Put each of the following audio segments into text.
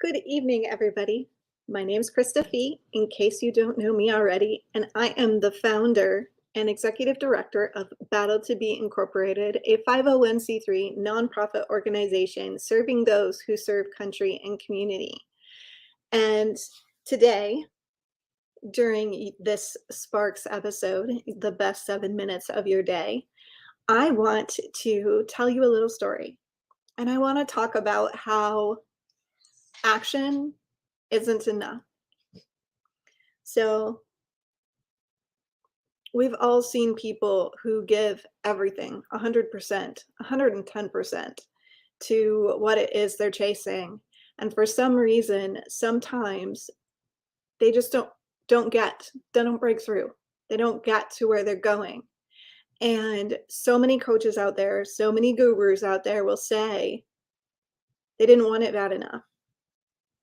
Good evening, everybody. My name is Krista Fee, in case you don't know me already, and I am the founder and executive director of Battle to Be Incorporated, a 501c3 nonprofit organization serving those who serve country and community. And today, during this Sparks episode, the best 7 minutes of your day, I want to tell you a little story. And I want to talk about how action isn't enough. So we've all seen people who give everything, 100%, 110% to what it is they're chasing. And for some reason, sometimes they just don't break through. They don't get to where they're going. And so many coaches out there, so many gurus out there will say they didn't want it bad enough.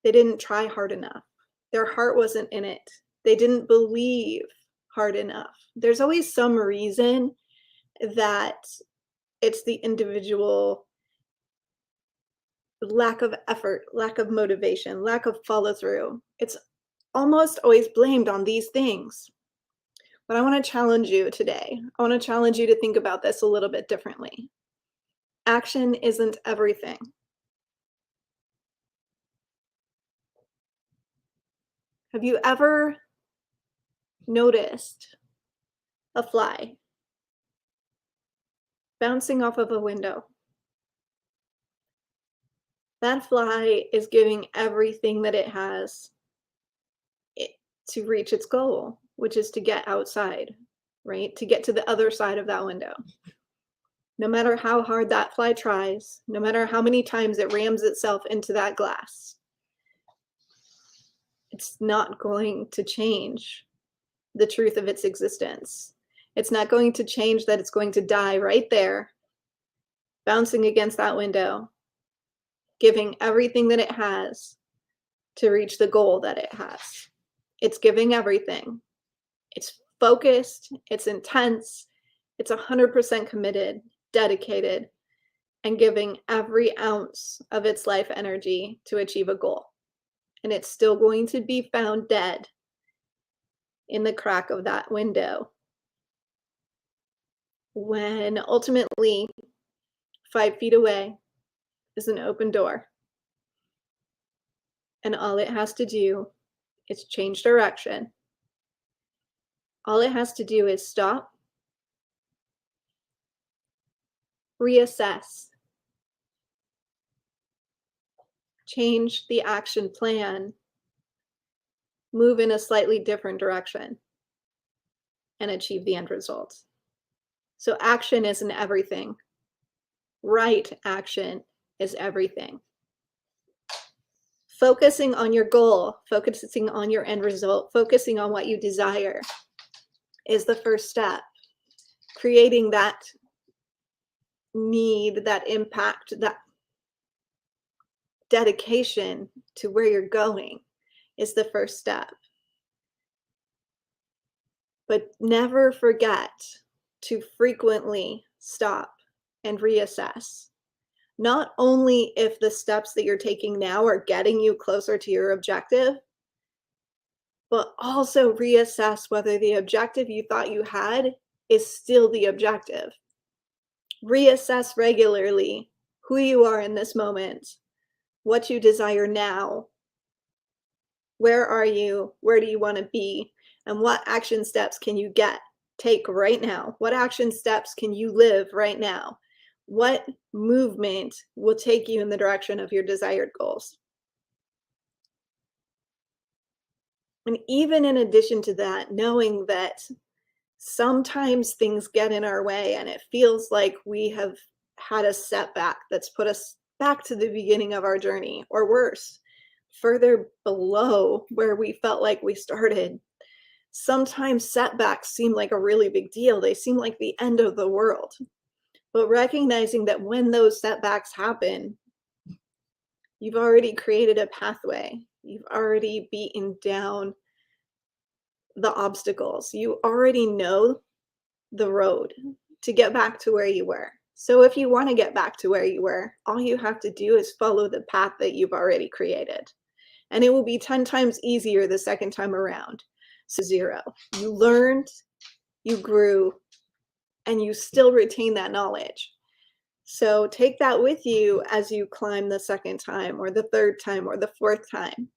They didn't try hard enough. Their heart wasn't in it. They didn't believe hard enough. There's always some reason that it's the individual lack of effort, lack of motivation, lack of follow through. It's almost always blamed on these things. But I want to challenge you today. I want to challenge you to think about this a little bit differently. Action isn't everything. Have you ever noticed a fly bouncing off of a window? That fly is giving everything that it has to reach its goal, which is to get outside, right? To get to the other side of that window. No matter how hard that fly tries, no matter how many times it rams itself into that glass, it's not going to change the truth of its existence. It's not going to change that it's going to die right there, bouncing against that window, giving everything that it has to reach the goal that it has. It's giving everything. It's focused, it's intense, it's 100% committed, dedicated, and giving every ounce of its life energy to achieve a goal. And it's still going to be found dead in the crack of that window when ultimately 5 feet away is an open door. And all it has to do is change direction. All it has to do is stop, reassess, change the action plan, move in a slightly different direction, and achieve the end result. So action isn't everything. Right action is everything. Focusing on your goal, focusing on your end result, focusing on what you desire is the first step. Creating that need, that impact, that dedication to where you're going is the first step. But never forget to frequently stop and reassess. Not only if the steps that you're taking now are getting you closer to your objective, but also reassess whether the objective you thought you had is still the objective. Reassess regularly who you are in this moment, what you desire now, where are you, where do you want to be, and what action steps can you take right now? What action steps can you live right now? What movement will take you in the direction of your desired goals? And even in addition to that, knowing that sometimes things get in our way and it feels like we have had a setback that's put us back to the beginning of our journey, or worse, further below where we felt like we started. Sometimes setbacks seem like a really big deal. They seem like the end of the world. But recognizing that when those setbacks happen, you've already created a pathway. You've already beaten down the obstacles. You already know the road to get back to where you were. So if you want to get back to where you were, all you have to do is follow the path that you've already created. and it will be 10 times easier the second time around. So 0. You learned, you grew, and you still retain that knowledge. So take that with you as you climb the second time or the third time or the fourth time,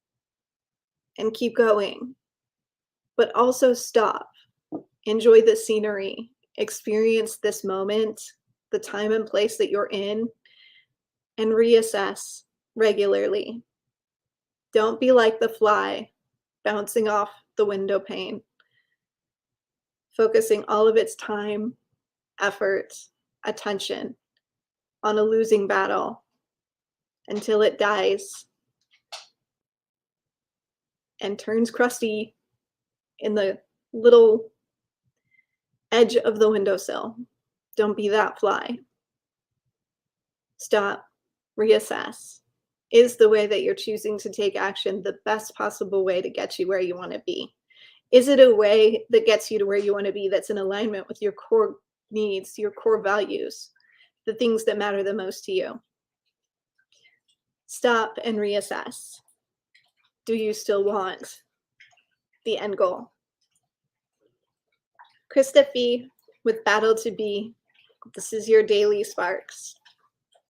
and keep going. But also stop. Enjoy the scenery. Experience this moment, the time and place that you're in, and reassess regularly. Don't be like the fly bouncing off the window pane, focusing all of its time, effort, attention on a losing battle until it dies and turns crusty in the little edge of the windowsill. Don't be that fly. Stop, reassess. Is the way that you're choosing to take action the best possible way to get you where you want to be? Is it a way that gets you to where you want to be that's in alignment with your core needs, your core values, the things that matter the most to you? Stop and reassess. Do you still want the end goal? Krista Fee with Battle to Be. This is your Daily Sparks.